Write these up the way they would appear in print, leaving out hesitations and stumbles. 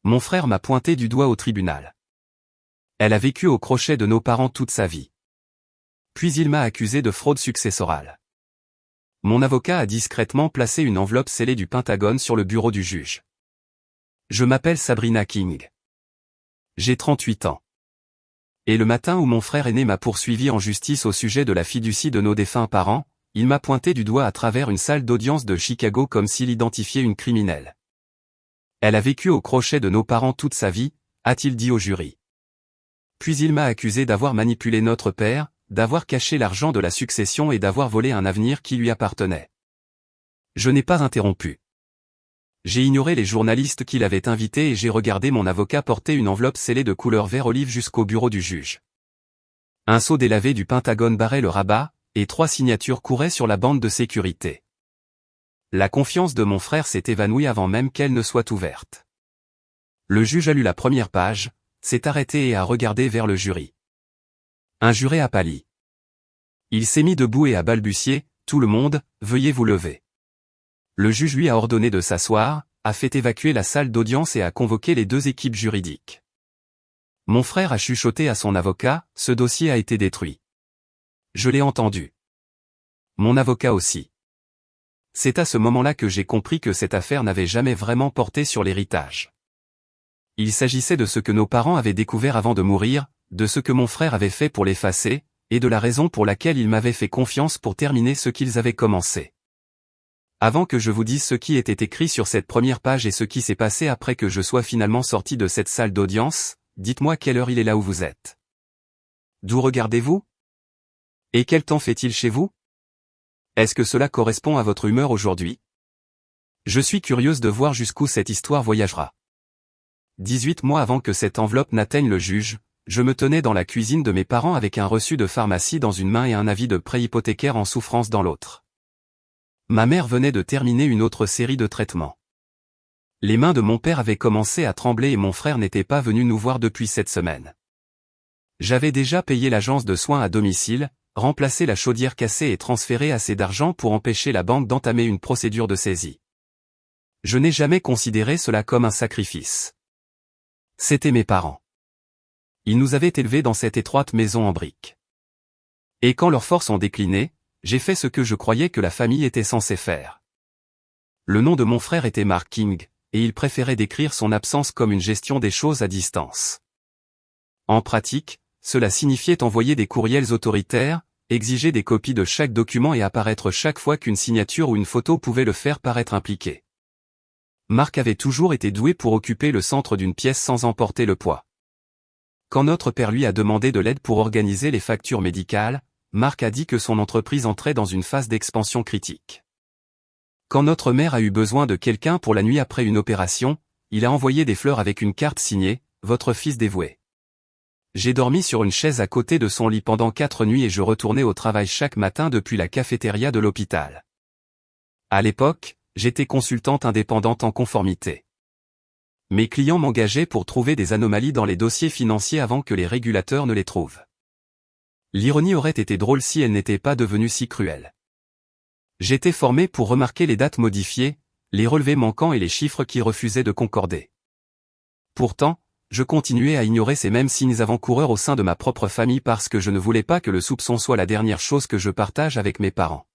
Mon frère m'a pointé du doigt au tribunal. Elle a vécu au crochet de nos parents toute sa vie. Puis il m'a accusé de fraude successorale. Mon avocat a discrètement placé une enveloppe scellée du Pentagone sur le bureau du juge. Je m'appelle Sabrina King. J'ai 38 ans. Et le matin où mon frère aîné m'a poursuivi en justice au sujet de la fiducie de nos défunts parents, il m'a pointé du doigt à travers une salle d'audience de Chicago comme s'il identifiait une criminelle. Elle a vécu au crochet de nos parents toute sa vie, a-t-il dit au jury. Puis il m'a accusé d'avoir manipulé notre père, d'avoir caché l'argent de la succession et d'avoir volé un avenir qui lui appartenait. Je n'ai pas interrompu. J'ai ignoré les journalistes qu'il avait invités et j'ai regardé mon avocat porter une enveloppe scellée de couleur vert olive jusqu'au bureau du juge. Un sceau délavé du Pentagone barrait le rabat, et 3 signatures couraient sur la bande de sécurité. La confiance de mon frère s'est évanouie avant même qu'elle ne soit ouverte. Le juge a lu la première page, s'est arrêté et a regardé vers le jury. Un juré a pâli. Il s'est mis debout et a balbutié, « Tout le monde, veuillez vous lever ». Le juge lui a ordonné de s'asseoir, a fait évacuer la salle d'audience et a convoqué les 2 équipes juridiques. Mon frère a chuchoté à son avocat, « Ce dossier a été détruit ». Je l'ai entendu. Mon avocat aussi. C'est à ce moment-là que j'ai compris que cette affaire n'avait jamais vraiment porté sur l'héritage. Il s'agissait de ce que nos parents avaient découvert avant de mourir, de ce que mon frère avait fait pour l'effacer, et de la raison pour laquelle il m'avait fait confiance pour terminer ce qu'ils avaient commencé. Avant que je vous dise ce qui était écrit sur cette première page et ce qui s'est passé après que je sois finalement sorti de cette salle d'audience, dites-moi quelle heure il est là où vous êtes. D'où regardez-vous? Et quel temps fait-il chez vous? Est-ce que cela correspond à votre humeur aujourd'hui? Je suis curieuse de voir jusqu'où cette histoire voyagera. 18 mois avant que cette enveloppe n'atteigne le juge, je me tenais dans la cuisine de mes parents avec un reçu de pharmacie dans une main et un avis de prêt hypothécaire en souffrance dans l'autre. Ma mère venait de terminer une autre série de traitements. Les mains de mon père avaient commencé à trembler et mon frère n'était pas venu nous voir depuis cette semaine. J'avais déjà payé l'agence de soins à domicile, remplacé la chaudière cassée et transféré assez d'argent pour empêcher la banque d'entamer une procédure de saisie. Je n'ai jamais considéré cela comme un sacrifice. C'étaient mes parents. Ils nous avaient élevés dans cette étroite maison en briques. Et quand leurs forces ont décliné, j'ai fait ce que je croyais que la famille était censée faire. Le nom de mon frère était Mark King, et il préférait décrire son absence comme une gestion des choses à distance. En pratique, cela signifiait envoyer des courriels autoritaires, exiger des copies de chaque document et apparaître chaque fois qu'une signature ou une photo pouvait le faire paraître impliqué. Mark avait toujours été doué pour occuper le centre d'une pièce sans en porter le poids. Quand notre père lui a demandé de l'aide pour organiser les factures médicales, Mark a dit que son entreprise entrait dans une phase d'expansion critique. Quand notre mère a eu besoin de quelqu'un pour la nuit après une opération, il a envoyé des fleurs avec une carte signée « Votre fils dévoué ». J'ai dormi sur une chaise à côté de son lit pendant 4 nuits et je retournais au travail chaque matin depuis la cafétéria de l'hôpital. À l'époque, j'étais consultante indépendante en conformité. Mes clients m'engageaient pour trouver des anomalies dans les dossiers financiers avant que les régulateurs ne les trouvent. L'ironie aurait été drôle si elle n'était pas devenue si cruelle. J'étais formé pour remarquer les dates modifiées, les relevés manquants et les chiffres qui refusaient de concorder. Pourtant, je continuais à ignorer ces mêmes signes avant-coureurs au sein de ma propre famille parce que je ne voulais pas que le soupçon soit la dernière chose que je partage avec mes parents.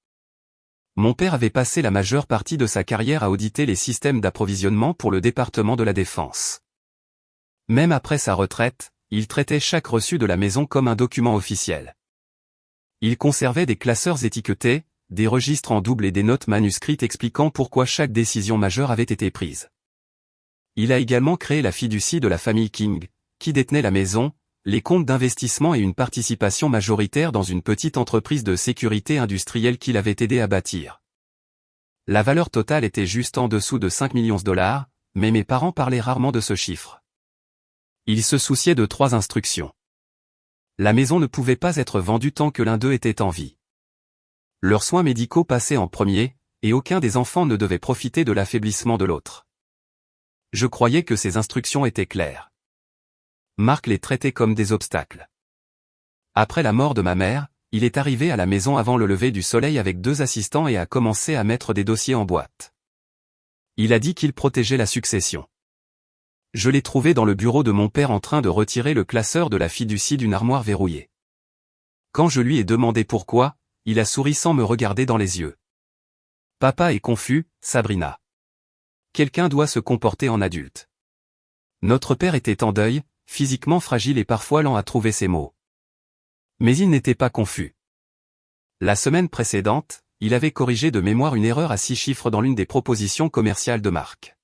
Mon père avait passé la majeure partie de sa carrière à auditer les systèmes d'approvisionnement pour le département de la Défense. Même après sa retraite, il traitait chaque reçu de la maison comme un document officiel. Il conservait des classeurs étiquetés, des registres en double et des notes manuscrites expliquant pourquoi chaque décision majeure avait été prise. Il a également créé la fiducie de la famille King, qui détenait la maison, les comptes d'investissement et une participation majoritaire dans une petite entreprise de sécurité industrielle qu'il avait aidé à bâtir. La valeur totale était juste en dessous de 5 millions de dollars, mais mes parents parlaient rarement de ce chiffre. Ils se souciaient de 3 instructions. La maison ne pouvait pas être vendue tant que l'un d'eux était en vie. Leurs soins médicaux passaient en premier, et aucun des enfants ne devait profiter de l'affaiblissement de l'autre. Je croyais que ces instructions étaient claires. Mark les traitait comme des obstacles. Après la mort de ma mère, il est arrivé à la maison avant le lever du soleil avec 2 assistants et a commencé à mettre des dossiers en boîte. Il a dit qu'il protégeait la succession. Je l'ai trouvé dans le bureau de mon père en train de retirer le classeur de la fiducie d'une armoire verrouillée. Quand je lui ai demandé pourquoi, il a souri sans me regarder dans les yeux. Papa est confus, Sabrina. Quelqu'un doit se comporter en adulte. Notre père était en deuil, physiquement fragile et parfois lent à trouver ses mots. Mais il n'était pas confus. La semaine précédente, il avait corrigé de mémoire une erreur à 6 chiffres dans l'une des propositions commerciales de Marc.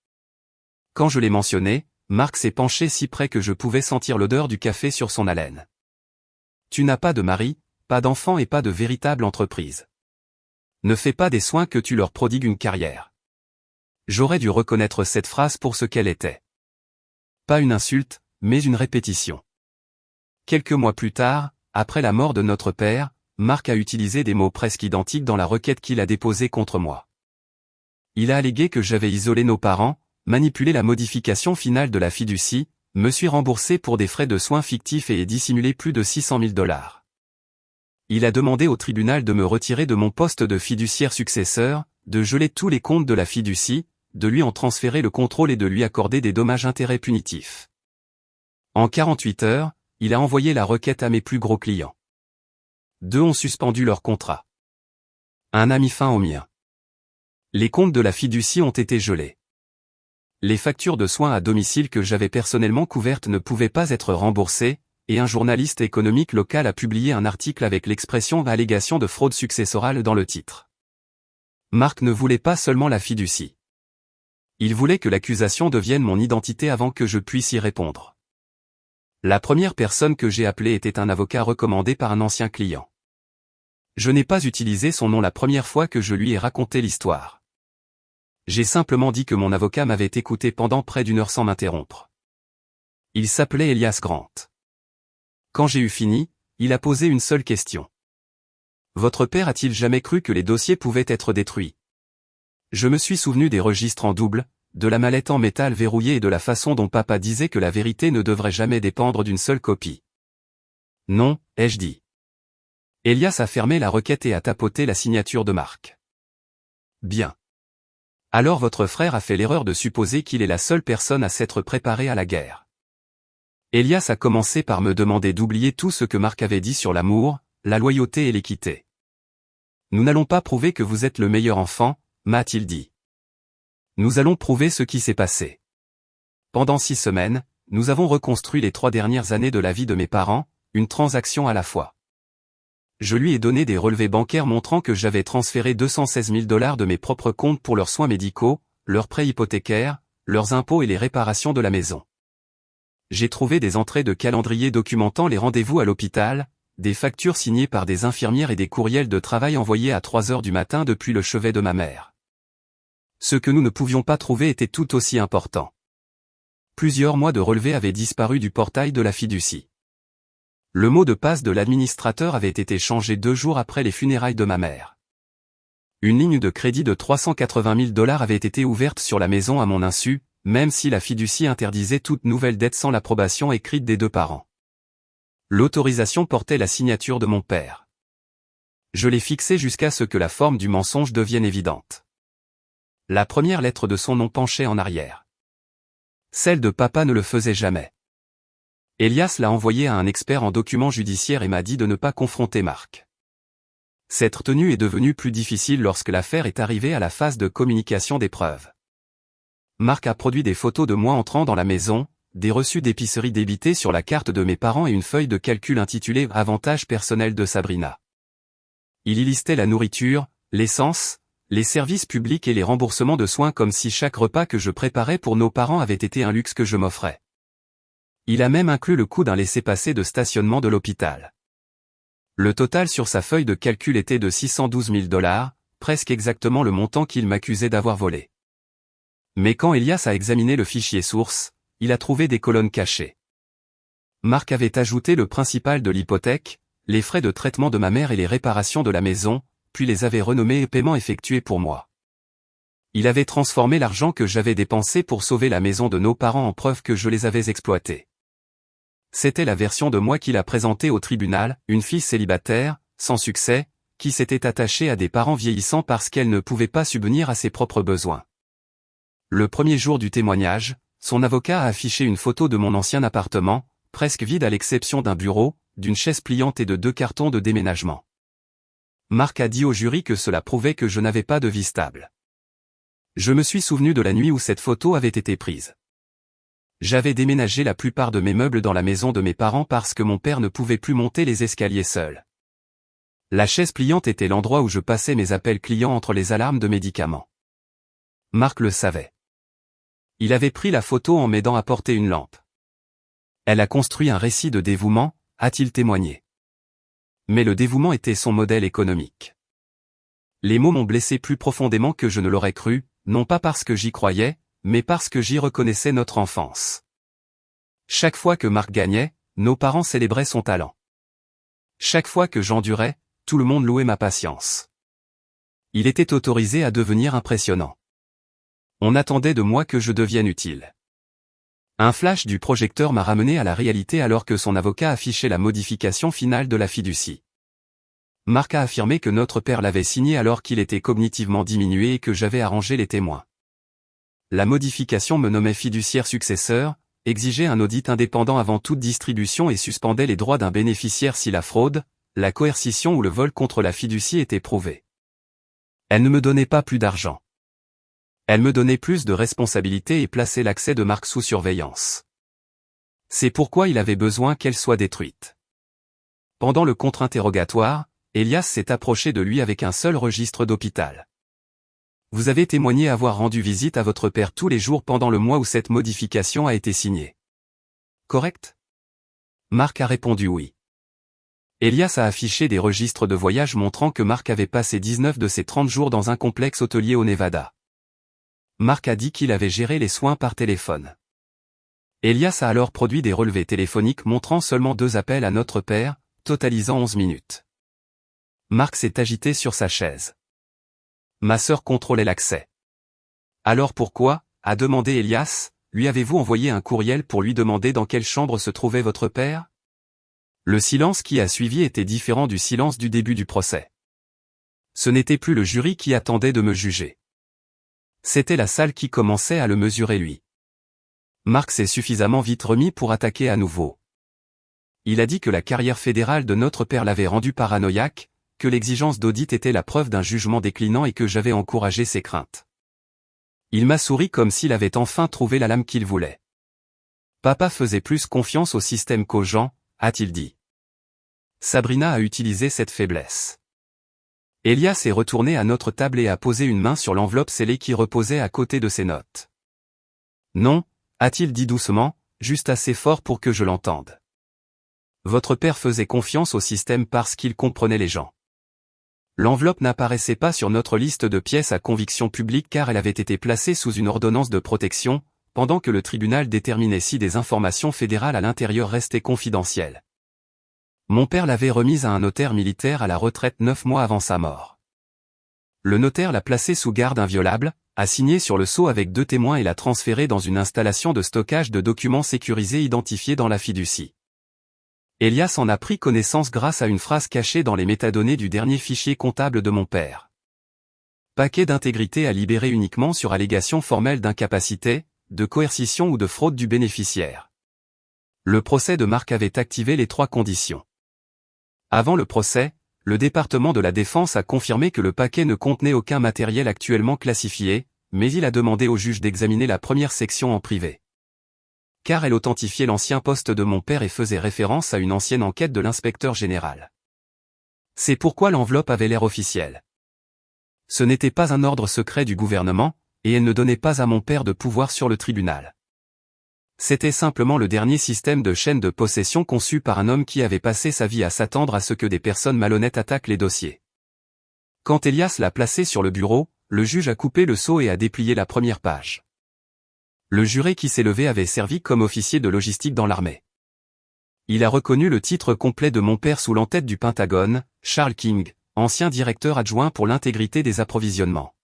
Quand je l'ai mentionné, Marc s'est penché si près que je pouvais sentir l'odeur du café sur son haleine. Tu n'as pas de mari, pas d'enfant et pas de véritable entreprise. Ne fais pas des soins que tu leur prodigues une carrière. J'aurais dû reconnaître cette phrase pour ce qu'elle était. Pas une insulte, mais une répétition. Quelques mois plus tard, après la mort de notre père, Marc a utilisé des mots presque identiques dans la requête qu'il a déposée contre moi. Il a allégué que j'avais isolé nos parents, manipulé la modification finale de la fiducie, me suis remboursé pour des frais de soins fictifs et ai dissimulé plus de 600 000 $. Il a demandé au tribunal de me retirer de mon poste de fiduciaire successeur, de geler tous les comptes de la fiducie, de lui en transférer le contrôle et de lui accorder des dommages-intérêts punitifs. En 48 heures, il a envoyé la requête à mes plus gros clients. 2 ont suspendu leur contrat. 1 a mis fin au mien. Les comptes de la fiducie ont été gelés. Les factures de soins à domicile que j'avais personnellement couvertes ne pouvaient pas être remboursées, et un journaliste économique local a publié un article avec l'expression « allégation de fraude successorale » dans le titre. Marc ne voulait pas seulement la fiducie. Il voulait que l'accusation devienne mon identité avant que je puisse y répondre. La première personne que j'ai appelée était un avocat recommandé par un ancien client. Je n'ai pas utilisé son nom la première fois que je lui ai raconté l'histoire. J'ai simplement dit que mon avocat m'avait écouté pendant près d'1 heure sans m'interrompre. Il s'appelait Elias Grant. Quand j'ai eu fini, il a posé une seule question. Votre père a-t-il jamais cru que les dossiers pouvaient être détruits? Je me suis souvenu des registres en double, de la mallette en métal verrouillée et de la façon dont papa disait que la vérité ne devrait jamais dépendre d'une seule copie. Non, ai-je dit. Elias a fermé la requête et a tapoté la signature de Marc. Bien. Alors votre frère a fait l'erreur de supposer qu'il est la seule personne à s'être préparé à la guerre. Elias a commencé par me demander d'oublier tout ce que Marc avait dit sur l'amour, la loyauté et l'équité. Nous n'allons pas prouver que vous êtes le meilleur enfant, m'a-t-il dit. Nous allons prouver ce qui s'est passé. Pendant 6 semaines, nous avons reconstruit les 3 dernières années de la vie de mes parents, une transaction à la fois. Je lui ai donné des relevés bancaires montrant que j'avais transféré 216 000 $ de mes propres comptes pour leurs soins médicaux, leurs prêts hypothécaires, leurs impôts et les réparations de la maison. J'ai trouvé des entrées de calendrier documentant les rendez-vous à l'hôpital, des factures signées par des infirmières et des courriels de travail envoyés à 3 heures du matin depuis le chevet de ma mère. Ce que nous ne pouvions pas trouver était tout aussi important. Plusieurs mois de relevés avaient disparu du portail de la fiducie. Le mot de passe de l'administrateur avait été changé 2 jours après les funérailles de ma mère. Une ligne de crédit de 380 000 $ avait été ouverte sur la maison à mon insu, même si la fiducie interdisait toute nouvelle dette sans l'approbation écrite des 2 parents. L'autorisation portait la signature de mon père. Je l'ai fixée jusqu'à ce que la forme du mensonge devienne évidente. La première lettre de son nom penchait en arrière. Celle de papa ne le faisait jamais. Elias l'a envoyé à un expert en documents judiciaires et m'a dit de ne pas confronter Marc. Cette retenue est devenue plus difficile lorsque l'affaire est arrivée à la phase de communication des preuves. Marc a produit des photos de moi entrant dans la maison, des reçus d'épicerie débités sur la carte de mes parents et une feuille de calcul intitulée « Avantages personnels de Sabrina ». Il y listait la nourriture, l'essence, les services publics et les remboursements de soins comme si chaque repas que je préparais pour nos parents avait été un luxe que je m'offrais. Il a même inclus le coût d'un laissez-passer de stationnement de l'hôpital. Le total sur sa feuille de calcul était de 612 000 $, presque exactement le montant qu'il m'accusait d'avoir volé. Mais quand Elias a examiné le fichier source, il a trouvé des colonnes cachées. Marc avait ajouté le principal de l'hypothèque, les frais de traitement de ma mère et les réparations de la maison, puis les avait renommés paiements effectués pour moi. Il avait transformé l'argent que j'avais dépensé pour sauver la maison de nos parents en preuve que je les avais exploités. C'était la version de moi qu'il a présentée au tribunal, une fille célibataire, sans succès, qui s'était attachée à des parents vieillissants parce qu'elle ne pouvait pas subvenir à ses propres besoins. Le premier jour du témoignage, son avocat a affiché une photo de mon ancien appartement, presque vide à l'exception d'un bureau, d'une chaise pliante et de 2 cartons de déménagement. Marc a dit au jury que cela prouvait que je n'avais pas de vie stable. Je me suis souvenu de la nuit où cette photo avait été prise. J'avais déménagé la plupart de mes meubles dans la maison de mes parents parce que mon père ne pouvait plus monter les escaliers seul. La chaise pliante était l'endroit où je passais mes appels clients entre les alarmes de médicaments. Marc le savait. Il avait pris la photo en m'aidant à porter une lampe. Elle a construit un récit de dévouement, a-t-il témoigné. Mais le dévouement était son modèle économique. Les mots m'ont blessé plus profondément que je ne l'aurais cru, non pas parce que j'y croyais, mais parce que j'y reconnaissais notre enfance. Chaque fois que Marc gagnait, nos parents célébraient son talent. Chaque fois que j'endurais, tout le monde louait ma patience. Il était autorisé à devenir impressionnant. On attendait de moi que je devienne utile. Un flash du projecteur m'a ramené à la réalité alors que son avocat affichait la modification finale de la fiducie. Marc a affirmé que notre père l'avait signé alors qu'il était cognitivement diminué et que j'avais arrangé les témoins. La modification me nommait fiduciaire successeur, exigeait un audit indépendant avant toute distribution et suspendait les droits d'un bénéficiaire si la fraude, la coercition ou le vol contre la fiducie étaient prouvés. Elle ne me donnait pas plus d'argent. Elle me donnait plus de responsabilités et plaçait l'accès de Marc sous surveillance. C'est pourquoi il avait besoin qu'elle soit détruite. Pendant le contre-interrogatoire, Elias s'est approché de lui avec un seul registre d'hôpital. Vous avez témoigné avoir rendu visite à votre père tous les jours pendant le mois où cette modification a été signée. Correct? Marc a répondu oui. Elias a affiché des registres de voyage montrant que Marc avait passé 19 de ses 30 jours dans un complexe hôtelier au Nevada. Marc a dit qu'il avait géré les soins par téléphone. Elias a alors produit des relevés téléphoniques montrant seulement 2 appels à notre père, totalisant 11 minutes. Marc s'est agité sur sa chaise. Ma sœur contrôlait l'accès. Alors pourquoi, a demandé Elias, lui avez-vous envoyé un courriel pour lui demander dans quelle chambre se trouvait votre père? Le silence qui a suivi était différent du silence du début du procès. Ce n'était plus le jury qui attendait de me juger. C'était la salle qui commençait à le mesurer lui. Marc s'est suffisamment vite remis pour attaquer à nouveau. Il a dit que la carrière fédérale de notre père l'avait rendu paranoïaque, que l'exigence d'audit était la preuve d'un jugement déclinant et que j'avais encouragé ses craintes. Il m'a souri comme s'il avait enfin trouvé la lame qu'il voulait. Papa faisait plus confiance au système qu'aux gens, a-t-il dit. Sabrina a utilisé cette faiblesse. Elias est retourné à notre table et a posé une main sur l'enveloppe scellée qui reposait à côté de ses notes. Non, a-t-il dit doucement, juste assez fort pour que je l'entende. Votre père faisait confiance au système parce qu'il comprenait les gens. L'enveloppe n'apparaissait pas sur notre liste de pièces à conviction publique car elle avait été placée sous une ordonnance de protection, pendant que le tribunal déterminait si des informations fédérales à l'intérieur restaient confidentielles. Mon père l'avait remise à un notaire militaire à la retraite 9 mois avant sa mort. Le notaire l'a placée sous garde inviolable, a signé sur le sceau avec 2 témoins et l'a transférée dans une installation de stockage de documents sécurisés identifiés dans la fiducie. Elias en a pris connaissance grâce à une phrase cachée dans les métadonnées du dernier fichier comptable de mon père. Paquet d'intégrité à libérer uniquement sur allégation formelle d'incapacité, de coercition ou de fraude du bénéficiaire. Le procès de Marc avait activé les 3 conditions. Avant le procès, le département de la Défense a confirmé que le paquet ne contenait aucun matériel actuellement classifié, mais il a demandé au juge d'examiner la première section en privé. Car elle authentifiait l'ancien poste de mon père et faisait référence à une ancienne enquête de l'inspecteur général. C'est pourquoi l'enveloppe avait l'air officielle. Ce n'était pas un ordre secret du gouvernement, et elle ne donnait pas à mon père de pouvoir sur le tribunal. C'était simplement le dernier système de chaîne de possession conçu par un homme qui avait passé sa vie à s'attendre à ce que des personnes malhonnêtes attaquent les dossiers. Quand Elias l'a placé sur le bureau, le juge a coupé le sceau et a déplié la première page. Le juré qui s'est levé avait servi comme officier de logistique dans l'armée. Il a reconnu le titre complet de mon père sous l'entête du Pentagone, Charles King, ancien directeur adjoint pour l'intégrité des approvisionnements.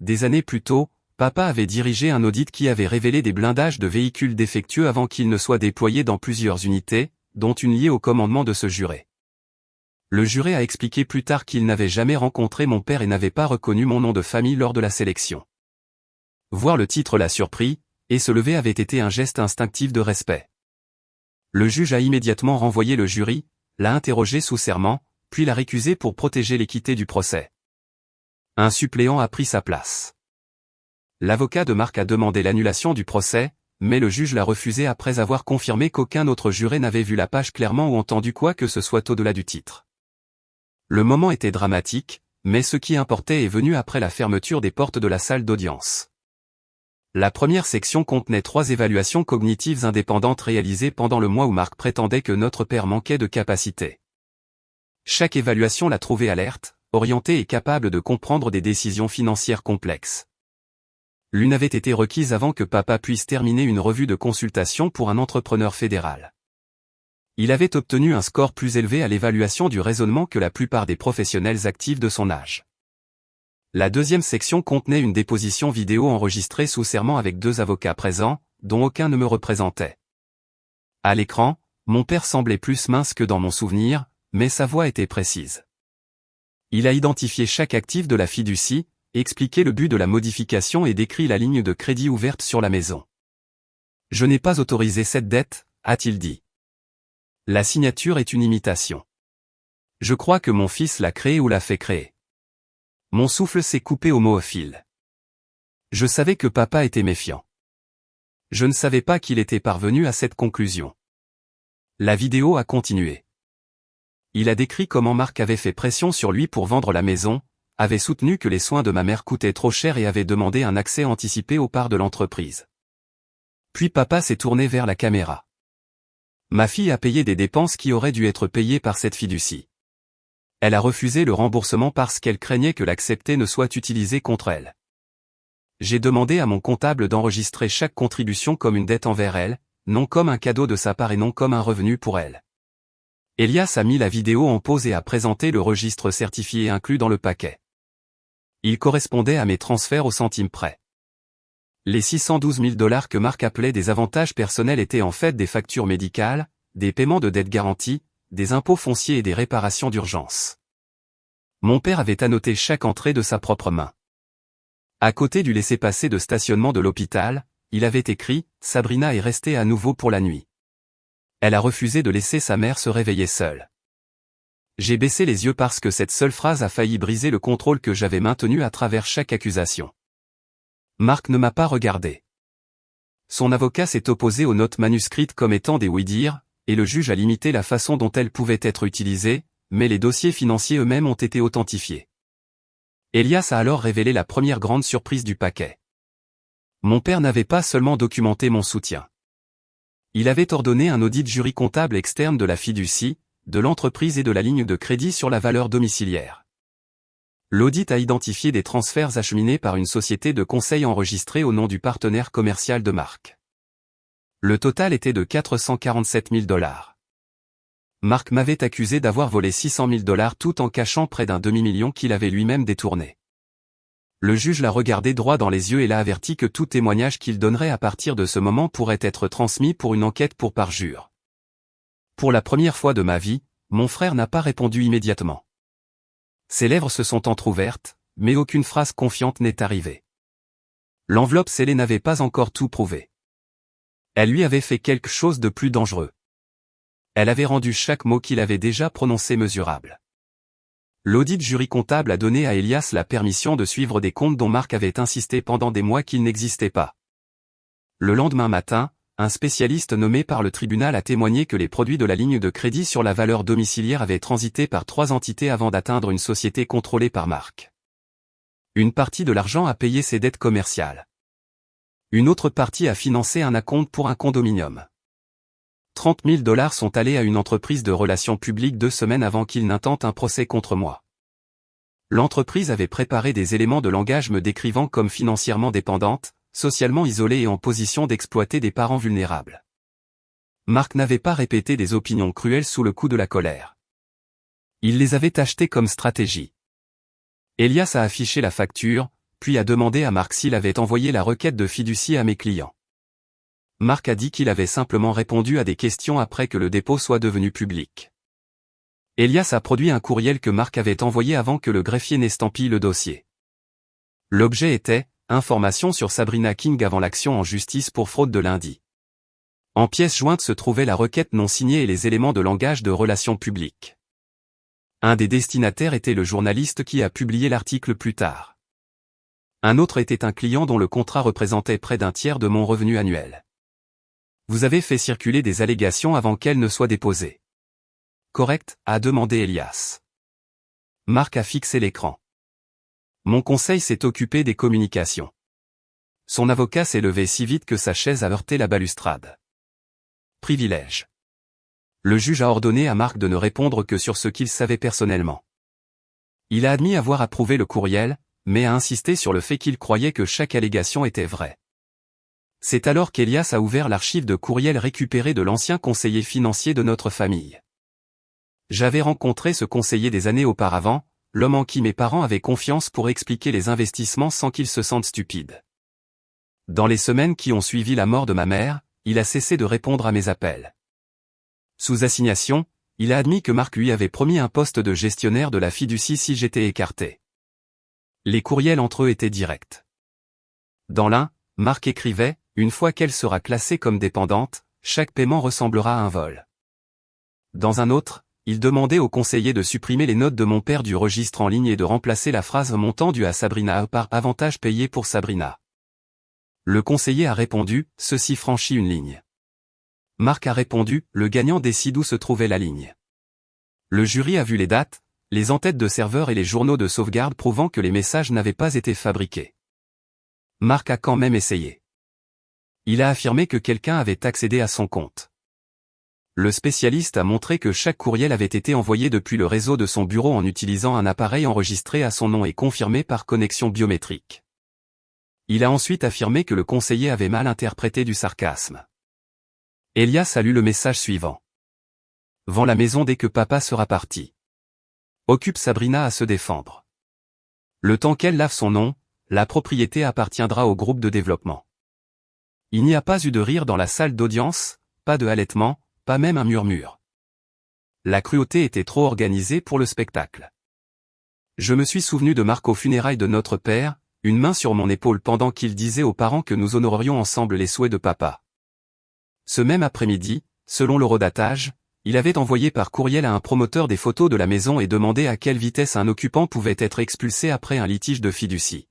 Des années plus tôt, Papa avait dirigé un audit qui avait révélé des blindages de véhicules défectueux avant qu'ils ne soient déployés dans plusieurs unités, dont une liée au commandement de ce juré. Le juré a expliqué plus tard qu'il n'avait jamais rencontré mon père et n'avait pas reconnu mon nom de famille lors de la sélection. Voir le titre l'a surpris, et se lever avait été un geste instinctif de respect. Le juge a immédiatement renvoyé le jury, l'a interrogé sous serment, puis l'a récusé pour protéger l'équité du procès. Un suppléant a pris sa place. L'avocat de Marc a demandé l'annulation du procès, mais le juge l'a refusé après avoir confirmé qu'aucun autre juré n'avait vu la page clairement ou entendu quoi que ce soit au-delà du titre. Le moment était dramatique, mais ce qui importait est venu après la fermeture des portes de la salle d'audience. La première section contenait 3 évaluations cognitives indépendantes réalisées pendant le mois où Marc prétendait que notre père manquait de capacité. Chaque évaluation l'a trouvé alerte, orienté et capable de comprendre des décisions financières complexes. L'une avait été requise avant que papa puisse terminer une revue de consultation pour un entrepreneur fédéral. Il avait obtenu un score plus élevé à l'évaluation du raisonnement que la plupart des professionnels actifs de son âge. La deuxième section contenait une déposition vidéo enregistrée sous serment avec 2 avocats présents, dont aucun ne me représentait. À l'écran, mon père semblait plus mince que dans mon souvenir, mais sa voix était précise. Il a identifié chaque actif de la fiducie, expliqué le but de la modification et décrit la ligne de crédit ouverte sur la maison. « Je n'ai pas autorisé cette dette », a-t-il dit. La signature est une imitation. Je crois que mon fils l'a créée ou l'a fait créer. Mon souffle s'est coupé au mot au fil. Je savais que papa était méfiant. Je ne savais pas qu'il était parvenu à cette conclusion. La vidéo a continué. Il a décrit comment Marc avait fait pression sur lui pour vendre la maison, avait soutenu que les soins de ma mère coûtaient trop cher et avait demandé un accès anticipé aux parts de l'entreprise. Puis papa s'est tourné vers la caméra. Ma fille a payé des dépenses qui auraient dû être payées par cette fiducie. Elle a refusé le remboursement parce qu'elle craignait que l'accepté ne soit utilisé contre elle. J'ai demandé à mon comptable d'enregistrer chaque contribution comme une dette envers elle, non comme un cadeau de sa part et non comme un revenu pour elle. Elias a mis la vidéo en pause et a présenté le registre certifié inclus dans le paquet. Il correspondait à mes transferts au centime près. Les 612 000 $ que Marc appelait des avantages personnels étaient en fait des factures médicales, des paiements de dettes garanties, des impôts fonciers et des réparations d'urgence. Mon père avait annoté chaque entrée de sa propre main. À côté du laissez-passer de stationnement de l'hôpital, il avait écrit « Sabrina est restée à nouveau pour la nuit. Elle a refusé de laisser sa mère se réveiller seule. » J'ai baissé les yeux parce que cette seule phrase a failli briser le contrôle que j'avais maintenu à travers chaque accusation. Marc ne m'a pas regardé. Son avocat s'est opposé aux notes manuscrites comme étant des oui-dire, et le juge a limité la façon dont elles pouvaient être utilisées, mais les dossiers financiers eux-mêmes ont été authentifiés. Elias a alors révélé la première grande surprise du paquet. Mon père n'avait pas seulement documenté mon soutien. Il avait ordonné un audit jury comptable externe de la fiducie, de l'entreprise et de la ligne de crédit sur la valeur domiciliaire. L'audit a identifié des transferts acheminés par une société de conseil enregistrée au nom du partenaire commercial de Marc. Le total était de 447 000 $. Marc m'avait accusé d'avoir volé 600 000 $ tout en cachant près d'un demi-million qu'il avait lui-même détourné. Le juge l'a regardé droit dans les yeux et l'a averti que tout témoignage qu'il donnerait à partir de ce moment pourrait être transmis pour une enquête pour parjure. Pour la première fois de ma vie, mon frère n'a pas répondu immédiatement. Ses lèvres se sont entr'ouvertes, mais aucune phrase confiante n'est arrivée. L'enveloppe scellée n'avait pas encore tout prouvé. Elle lui avait fait quelque chose de plus dangereux. Elle avait rendu chaque mot qu'il avait déjà prononcé mesurable. L'audit jury comptable a donné à Elias la permission de suivre des comptes dont Marc avait insisté pendant des mois qu'ils n'existaient pas. Le lendemain matin, un spécialiste nommé par le tribunal a témoigné que les produits de la ligne de crédit sur la valeur domiciliaire avaient transité par 3 entités avant d'atteindre une société contrôlée par Marc. Une partie de l'argent a payé ses dettes commerciales. Une autre partie a financé un acompte pour un condominium. 30 000 $ sont allés à une entreprise de relations publiques 2 semaines avant qu'il n'intente un procès contre moi. L'entreprise avait préparé des éléments de langage me décrivant comme financièrement dépendante, socialement isolée et en position d'exploiter des parents vulnérables. Marc n'avait pas répété des opinions cruelles sous le coup de la colère. Il les avait achetées comme stratégie. Elias a affiché la facture, puis a demandé à Marc s'il avait envoyé la requête de fiducie à mes clients. Marc a dit qu'il avait simplement répondu à des questions après que le dépôt soit devenu public. Elias a produit un courriel que Marc avait envoyé avant que le greffier n'estampille le dossier. L'objet était informations sur Sabrina King avant l'action en justice pour fraude de lundi. En pièce jointe se trouvait la requête non signée et les éléments de langage de relations publiques. Un des destinataires était le journaliste qui a publié l'article plus tard. Un autre était un client dont le contrat représentait près d'un tiers de mon revenu annuel. Vous avez fait circuler des allégations avant qu'elles ne soient déposées. Correct, a demandé Elias. Marc a fixé l'écran. Mon conseil s'est occupé des communications. Son avocat s'est levé si vite que sa chaise a heurté la balustrade. Privilège. Le juge a ordonné à Marc de ne répondre que sur ce qu'il savait personnellement. Il a admis avoir approuvé le courriel, mais a insisté sur le fait qu'il croyait que chaque allégation était vraie. C'est alors qu'Elias a ouvert l'archive de courriels récupérés de l'ancien conseiller financier de notre famille. J'avais rencontré ce conseiller des années auparavant, l'homme en qui mes parents avaient confiance pour expliquer les investissements sans qu'ils se sentent stupides. Dans les semaines qui ont suivi la mort de ma mère, il a cessé de répondre à mes appels. Sous assignation, il a admis que Marc lui avait promis un poste de gestionnaire de la fiducie si j'étais écarté. Les courriels entre eux étaient directs. Dans l'un, Marc écrivait « Une fois qu'elle sera classée comme dépendante, chaque paiement ressemblera à un vol ». Dans un autre, il demandait au conseiller de supprimer les notes de mon père du registre en ligne et de remplacer la phrase montant due à Sabrina par « avantage payé pour Sabrina ». Le conseiller a répondu « Ceci franchit une ligne ». Marc a répondu « Le gagnant décide où se trouvait la ligne ». Le jury a vu les dates, les entêtes de serveurs et les journaux de sauvegarde prouvant que les messages n'avaient pas été fabriqués. Marc a quand même essayé. Il a affirmé que quelqu'un avait accédé à son compte. Le spécialiste a montré que chaque courriel avait été envoyé depuis le réseau de son bureau en utilisant un appareil enregistré à son nom et confirmé par connexion biométrique. Il a ensuite affirmé que le conseiller avait mal interprété du sarcasme. Elias a lu le message suivant. Vends la maison dès que papa sera parti. Occupe Sabrina à se défendre. Le temps qu'elle lave son nom, la propriété appartiendra au groupe de développement. Il n'y a pas eu de rire dans la salle d'audience, pas de halètement, pas même un murmure. La cruauté était trop organisée pour le spectacle. Je me suis souvenu de Marc aux funérailles de notre père, une main sur mon épaule pendant qu'il disait aux parents que nous honorerions ensemble les souhaits de papa. Ce même après-midi, selon l'horodatage, il avait envoyé par courriel à un promoteur des photos de la maison et demandé à quelle vitesse un occupant pouvait être expulsé après un litige de fiducie.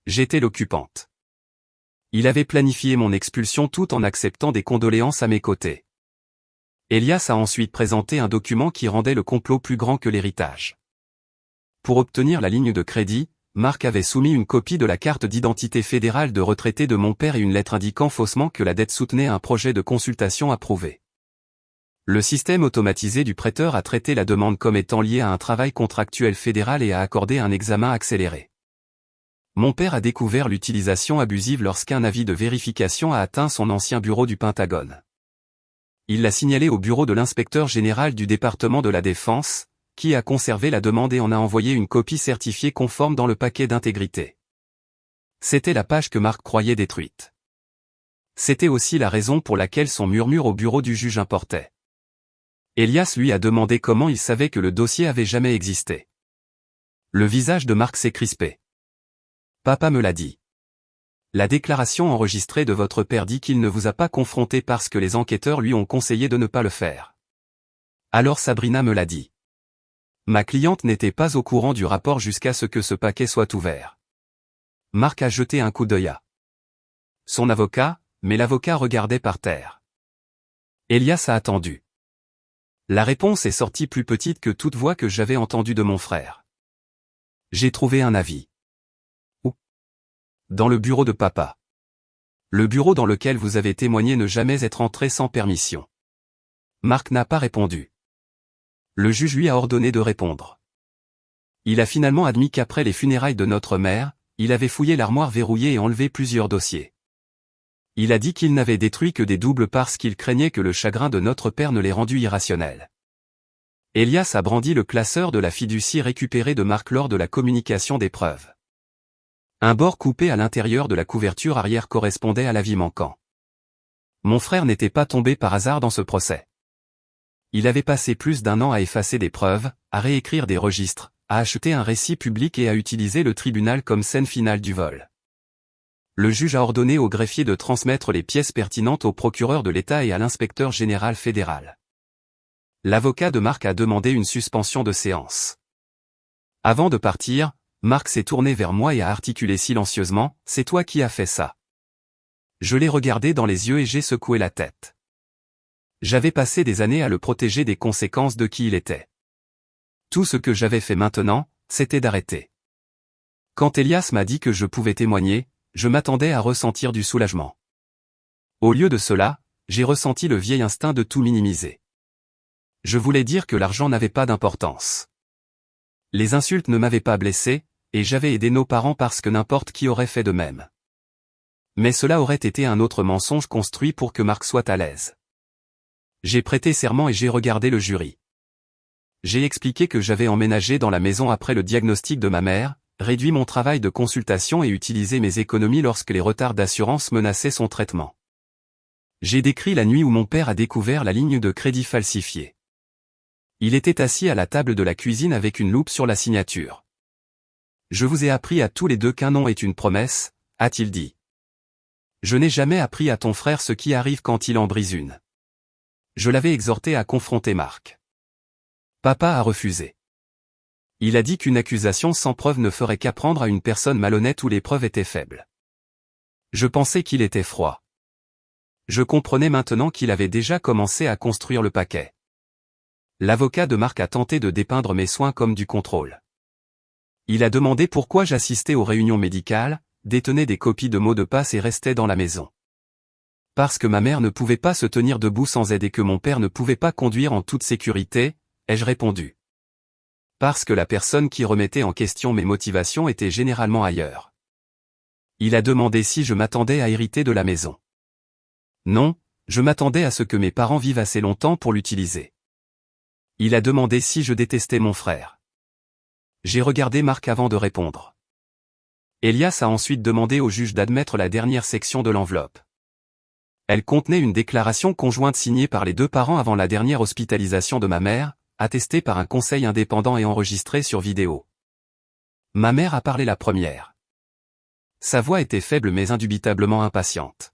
J'étais l'occupante. Il avait planifié mon expulsion tout en acceptant des condoléances à mes côtés. Elias a ensuite présenté un document qui rendait le complot plus grand que l'héritage. Pour obtenir la ligne de crédit, Marc avait soumis une copie de la carte d'identité fédérale de retraité de mon père et une lettre indiquant faussement que la dette soutenait un projet de consultation approuvé. Le système automatisé du prêteur a traité la demande comme étant liée à un travail contractuel fédéral et a accordé un examen accéléré. Mon père a découvert l'utilisation abusive lorsqu'un avis de vérification a atteint son ancien bureau du Pentagone. Il l'a signalé au bureau de l'inspecteur général du département de la Défense, qui a conservé la demande et en a envoyé une copie certifiée conforme dans le paquet d'intégrité. C'était la page que Marc croyait détruite. C'était aussi la raison pour laquelle son murmure au bureau du juge importait. Elias lui a demandé comment il savait que le dossier avait jamais existé. Le visage de Marc s'est crispé. Papa me l'a dit. La déclaration enregistrée de votre père dit qu'il ne vous a pas confronté parce que les enquêteurs lui ont conseillé de ne pas le faire. Alors Sabrina me l'a dit. Ma cliente n'était pas au courant du rapport jusqu'à ce que ce paquet soit ouvert. Marc a jeté un coup d'œil à son avocat, mais l'avocat regardait par terre. Elias a attendu. La réponse est sortie plus petite que toute voix que j'avais entendue de mon frère. J'ai trouvé un avis. Où? Dans le bureau de papa. Le bureau dans lequel vous avez témoigné ne jamais être entré sans permission. Marc n'a pas répondu. Le juge lui a ordonné de répondre. Il a finalement admis qu'après les funérailles de notre mère, il avait fouillé l'armoire verrouillée et enlevé plusieurs dossiers. Il a dit qu'il n'avait détruit que des doubles parce qu'il craignait que le chagrin de notre père ne les rendût irrationnels. Elias a brandi le classeur de la fiducie récupéré de Marc lors de la communication des preuves. Un bord coupé à l'intérieur de la couverture arrière correspondait à l'avis manquant. Mon frère n'était pas tombé par hasard dans ce procès. Il avait passé plus d'1 an à effacer des preuves, à réécrire des registres, à acheter un récit public et à utiliser le tribunal comme scène finale du vol. Le juge a ordonné au greffier de transmettre les pièces pertinentes au procureur de l'État et à l'inspecteur général fédéral. L'avocat de Marc a demandé une suspension de séance. Avant de partir, Marc s'est tourné vers moi et a articulé silencieusement, « C'est toi qui as fait ça ». Je l'ai regardé dans les yeux et j'ai secoué la tête. J'avais passé des années à le protéger des conséquences de qui il était. Tout ce que j'avais fait maintenant, c'était d'arrêter. Quand Elias m'a dit que je pouvais témoigner, je m'attendais à ressentir du soulagement. Au lieu de cela, j'ai ressenti le vieil instinct de tout minimiser. Je voulais dire que l'argent n'avait pas d'importance. Les insultes ne m'avaient pas blessé, et j'avais aidé nos parents parce que n'importe qui aurait fait de même. Mais cela aurait été un autre mensonge construit pour que Marc soit à l'aise. J'ai prêté serment et j'ai regardé le jury. J'ai expliqué que j'avais emménagé dans la maison après le diagnostic de ma mère, réduit mon travail de consultation et utilisé mes économies lorsque les retards d'assurance menaçaient son traitement. J'ai décrit la nuit où mon père a découvert la ligne de crédit falsifiée. Il était assis à la table de la cuisine avec une loupe sur la signature. Je vous ai appris à tous les deux qu'un nom est une promesse, a-t-il dit. Je n'ai jamais appris à ton frère ce qui arrive quand il en brise une. Je l'avais exhorté à confronter Marc. Papa a refusé. Il a dit qu'une accusation sans preuve ne ferait qu'apprendre à une personne malhonnête où les preuves étaient faibles. Je pensais qu'il était froid. Je comprenais maintenant qu'il avait déjà commencé à construire le paquet. L'avocat de Marc a tenté de dépeindre mes soins comme du contrôle. Il a demandé pourquoi j'assistais aux réunions médicales, détenais des copies de mots de passe et restais dans la maison. Parce que ma mère ne pouvait pas se tenir debout sans aide et que mon père ne pouvait pas conduire en toute sécurité, ai-je répondu. Parce que la personne qui remettait en question mes motivations était généralement ailleurs. Il a demandé si je m'attendais à hériter de la maison. Non, je m'attendais à ce que mes parents vivent assez longtemps pour l'utiliser. Il a demandé si je détestais mon frère. J'ai regardé Marc avant de répondre. Elias a ensuite demandé au juge d'admettre la dernière section de l'enveloppe. Elle contenait une déclaration conjointe signée par les deux parents avant la dernière hospitalisation de ma mère, attestée par un conseil indépendant et enregistrée sur vidéo. Ma mère a parlé la première. Sa voix était faible mais indubitablement impatiente.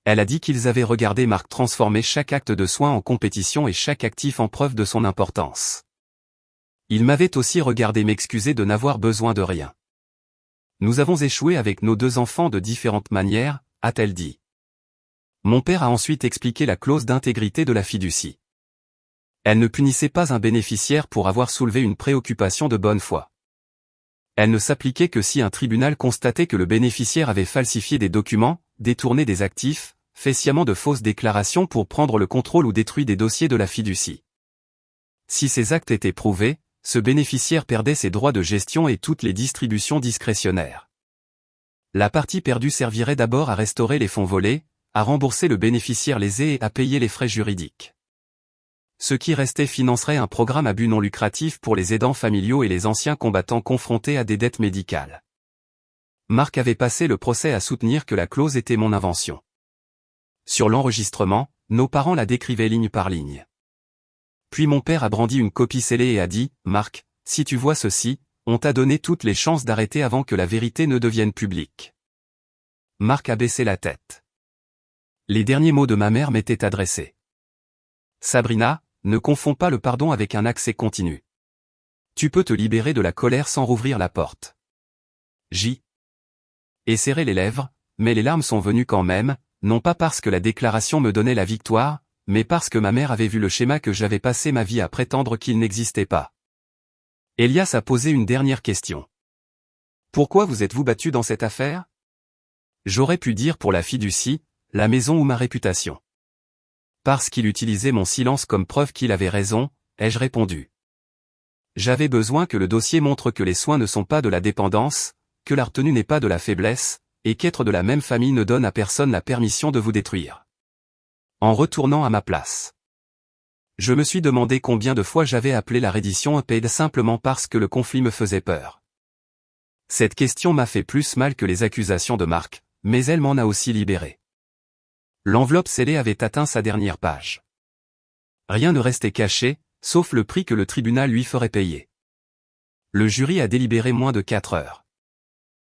Elle a dit qu'ils avaient regardé Marc transformer chaque acte de soin en compétition et chaque actif en preuve de son importance. Il m'avait aussi regardé m'excuser de n'avoir besoin de rien. Nous avons échoué avec nos deux enfants de différentes manières, a-t-elle dit. Mon père a ensuite expliqué la clause d'intégrité de la fiducie. Elle ne punissait pas un bénéficiaire pour avoir soulevé une préoccupation de bonne foi. Elle ne s'appliquait que si un tribunal constatait que le bénéficiaire avait falsifié des documents, détourné des actifs, fait sciemment de fausses déclarations pour prendre le contrôle ou détruit des dossiers de la fiducie. Si ces actes étaient prouvés, ce bénéficiaire perdait ses droits de gestion et toutes les distributions discrétionnaires. La partie perdue servirait d'abord à restaurer les fonds volés, à rembourser le bénéficiaire lésé et à payer les frais juridiques. Ce qui restait financerait un programme à but non lucratif pour les aidants familiaux et les anciens combattants confrontés à des dettes médicales. Marc avait passé le procès à soutenir que la clause était mon invention. Sur l'enregistrement, nos parents la décrivaient ligne par ligne. Puis mon père a brandi une copie scellée et a dit, « Marc, si tu vois ceci, on t'a donné toutes les chances d'arrêter avant que la vérité ne devienne publique. » Marc a baissé la tête. Les derniers mots de ma mère m'étaient adressés. Sabrina, ne confonds pas le pardon avec un accès continu. Tu peux te libérer de la colère sans rouvrir la porte. Et serré les lèvres, mais les larmes sont venues quand même, non pas parce que la déclaration me donnait la victoire, mais parce que ma mère avait vu le schéma que j'avais passé ma vie à prétendre qu'il n'existait pas. Elias a posé une dernière question. Pourquoi vous êtes-vous battu dans cette affaire? J'aurais pu dire pour la fiducie, la maison ou ma réputation. Parce qu'il utilisait mon silence comme preuve qu'il avait raison, ai-je répondu. J'avais besoin que le dossier montre que les soins ne sont pas de la dépendance, que la retenue n'est pas de la faiblesse, et qu'être de la même famille ne donne à personne la permission de vous détruire. En retournant à ma place. Je me suis demandé combien de fois j'avais appelé la reddition unpaid simplement parce que le conflit me faisait peur. Cette question m'a fait plus mal que les accusations de Marc, mais elle m'en a aussi libéré. L'enveloppe scellée avait atteint sa dernière page. Rien ne restait caché, sauf le prix que le tribunal lui ferait payer. Le jury a délibéré moins de 4 heures.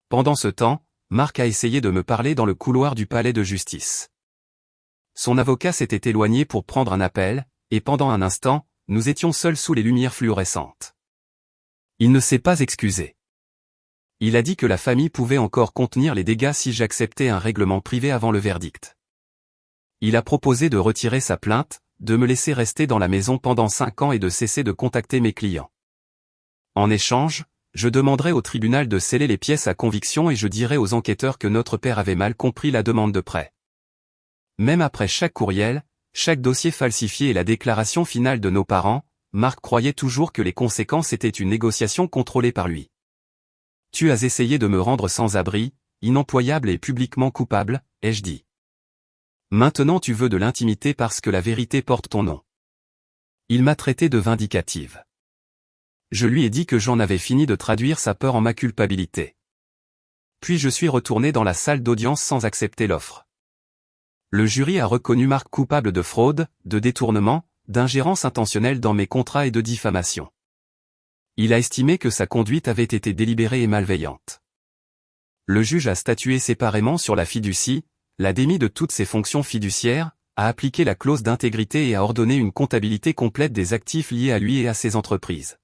Pendant ce temps, Marc a essayé de me parler dans le couloir du palais de justice. Son avocat s'était éloigné pour prendre un appel, et pendant un instant, nous étions seuls sous les lumières fluorescentes. Il ne s'est pas excusé. Il a dit que la famille pouvait encore contenir les dégâts si j'acceptais un règlement privé avant le verdict. Il a proposé de retirer sa plainte, de me laisser rester dans la maison pendant 5 ans et de cesser de contacter mes clients. En échange, je demanderai au tribunal de sceller les pièces à conviction et je dirai aux enquêteurs que notre père avait mal compris la demande de prêt. Même après chaque courriel, chaque dossier falsifié et la déclaration finale de nos parents, Marc croyait toujours que les conséquences étaient une négociation contrôlée par lui. Tu as essayé de me rendre sans abri, inemployable et publiquement coupable, ai-je dit. Maintenant tu veux de l'intimité parce que la vérité porte ton nom. Il m'a traité de vindicative. Je lui ai dit que j'en avais fini de traduire sa peur en ma culpabilité. Puis je suis retourné dans la salle d'audience sans accepter l'offre. Le jury a reconnu Marc coupable de fraude, de détournement, d'ingérence intentionnelle dans mes contrats et de diffamation. Il a estimé que sa conduite avait été délibérée et malveillante. Le juge a statué séparément sur la fiducie, l'a démis de toutes ses fonctions fiduciaires, a appliqué la clause d'intégrité et a ordonné une comptabilité complète des actifs liés à lui et à ses entreprises.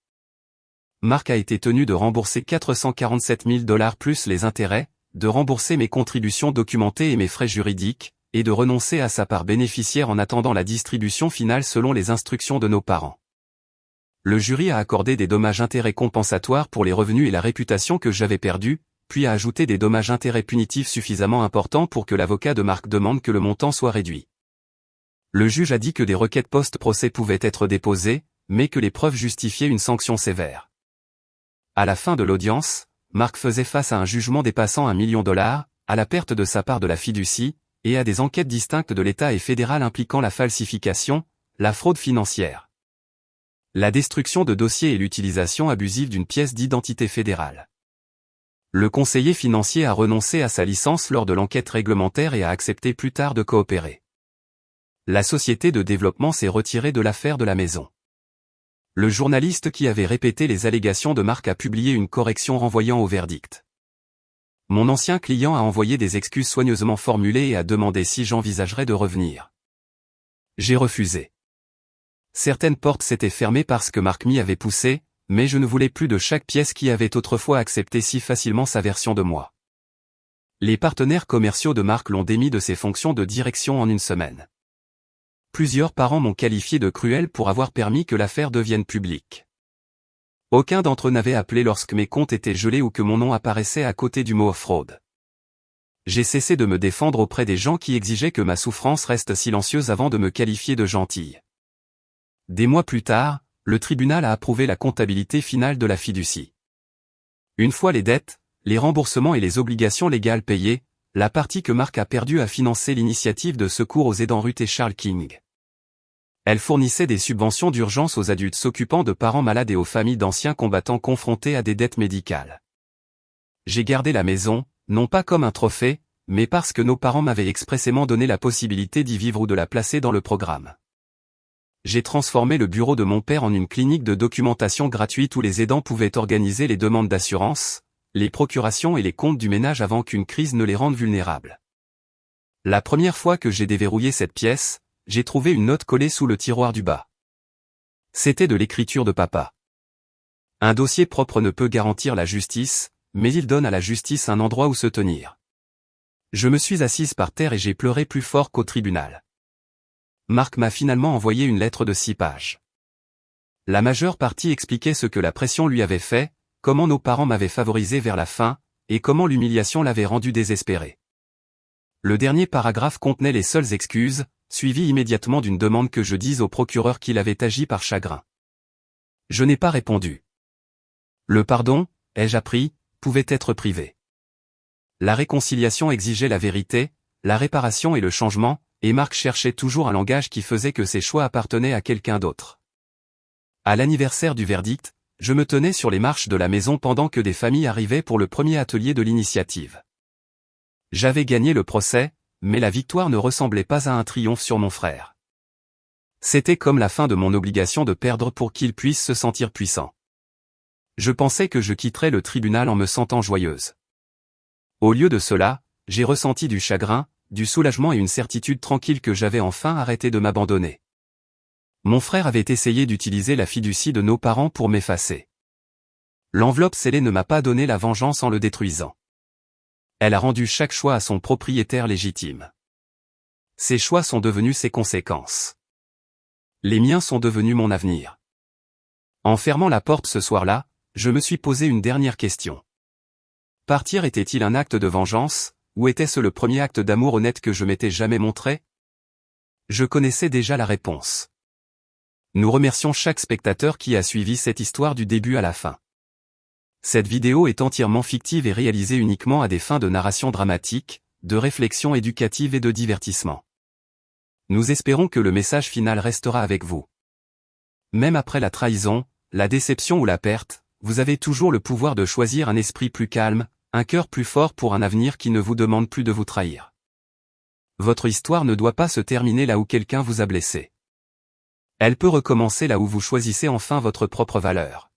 Marc a été tenu de rembourser 447 000 $ plus les intérêts, de rembourser mes contributions documentées et mes frais juridiques, et de renoncer à sa part bénéficiaire en attendant la distribution finale selon les instructions de nos parents. Le jury a accordé des dommages-intérêts compensatoires pour les revenus et la réputation que j'avais perdus, puis a ajouté des dommages-intérêts punitifs suffisamment importants pour que l'avocat de Marc demande que le montant soit réduit. Le juge a dit que des requêtes post-procès pouvaient être déposées, mais que les preuves justifiaient une sanction sévère. À la fin de l'audience, Marc faisait face à un jugement dépassant $1 million, à la perte de sa part de la fiducie, et à des enquêtes distinctes de l'État et fédérales impliquant la falsification, la fraude financière, la destruction de dossiers et l'utilisation abusive d'une pièce d'identité fédérale. Le conseiller financier a renoncé à sa licence lors de l'enquête réglementaire et a accepté plus tard de coopérer. La société de développement s'est retirée de l'affaire de la maison. Le journaliste qui avait répété les allégations de Marc a publié une correction renvoyant au verdict. Mon ancien client a envoyé des excuses soigneusement formulées et a demandé si j'envisagerais de revenir. J'ai refusé. Certaines portes s'étaient fermées parce que Marc m'y avait poussé, mais je ne voulais plus de chaque pièce qui avait autrefois accepté si facilement sa version de moi. Les partenaires commerciaux de Marc l'ont démis de ses fonctions de direction en une semaine. Plusieurs parents m'ont qualifié de cruel pour avoir permis que l'affaire devienne publique. Aucun d'entre eux n'avait appelé lorsque mes comptes étaient gelés ou que mon nom apparaissait à côté du mot fraude. J'ai cessé de me défendre auprès des gens qui exigeaient que ma souffrance reste silencieuse avant de me qualifier de gentille. Des mois plus tard, le tribunal a approuvé la comptabilité finale de la fiducie. Une fois les dettes, les remboursements et les obligations légales payées, la partie que Marc a perdue a financé l'initiative de secours aux aidants Ruth et Charles King. Elle fournissait des subventions d'urgence aux adultes s'occupant de parents malades et aux familles d'anciens combattants confrontés à des dettes médicales. J'ai gardé la maison, non pas comme un trophée, mais parce que nos parents m'avaient expressément donné la possibilité d'y vivre ou de la placer dans le programme. J'ai transformé le bureau de mon père en une clinique de documentation gratuite où les aidants pouvaient organiser les demandes d'assurance, les procurations et les comptes du ménage avant qu'une crise ne les rende vulnérables. La première fois que j'ai déverrouillé cette pièce, j'ai trouvé une note collée sous le tiroir du bas. C'était de l'écriture de papa. Un dossier propre ne peut garantir la justice, mais il donne à la justice un endroit où se tenir. Je me suis assise par terre et j'ai pleuré plus fort qu'au tribunal. Marc m'a finalement envoyé une lettre de 6 pages. La majeure partie expliquait ce que la pression lui avait fait, comment nos parents m'avaient favorisé vers la fin, et comment l'humiliation l'avait rendu désespéré. Le dernier paragraphe contenait les seules excuses, suivi immédiatement d'une demande que je dise au procureur qu'il avait agi par chagrin. Je n'ai pas répondu. Le pardon, ai-je appris, pouvait être privé. La réconciliation exigeait la vérité, la réparation et le changement, et Marc cherchait toujours un langage qui faisait que ses choix appartenaient à quelqu'un d'autre. À l'anniversaire du verdict, je me tenais sur les marches de la maison pendant que des familles arrivaient pour le premier atelier de l'initiative. J'avais gagné le procès, mais la victoire ne ressemblait pas à un triomphe sur mon frère. C'était comme la fin de mon obligation de perdre pour qu'il puisse se sentir puissant. Je pensais que je quitterais le tribunal en me sentant joyeuse. Au lieu de cela, j'ai ressenti du chagrin, du soulagement et une certitude tranquille que j'avais enfin arrêté de m'abandonner. Mon frère avait essayé d'utiliser la fiducie de nos parents pour m'effacer. L'enveloppe scellée ne m'a pas donné la vengeance en le détruisant. Elle a rendu chaque choix à son propriétaire légitime. Ses choix sont devenus ses conséquences. Les miens sont devenus mon avenir. En fermant la porte ce soir-là, je me suis posé une dernière question. Partir était-il un acte de vengeance, ou était-ce le premier acte d'amour honnête que je m'étais jamais montré? Je connaissais déjà la réponse. Nous remercions chaque spectateur qui a suivi cette histoire du début à la fin. Cette vidéo est entièrement fictive et réalisée uniquement à des fins de narration dramatique, de réflexion éducative et de divertissement. Nous espérons que le message final restera avec vous. Même après la trahison, la déception ou la perte, vous avez toujours le pouvoir de choisir un esprit plus calme, un cœur plus fort pour un avenir qui ne vous demande plus de vous trahir. Votre histoire ne doit pas se terminer là où quelqu'un vous a blessé. Elle peut recommencer là où vous choisissez enfin votre propre valeur.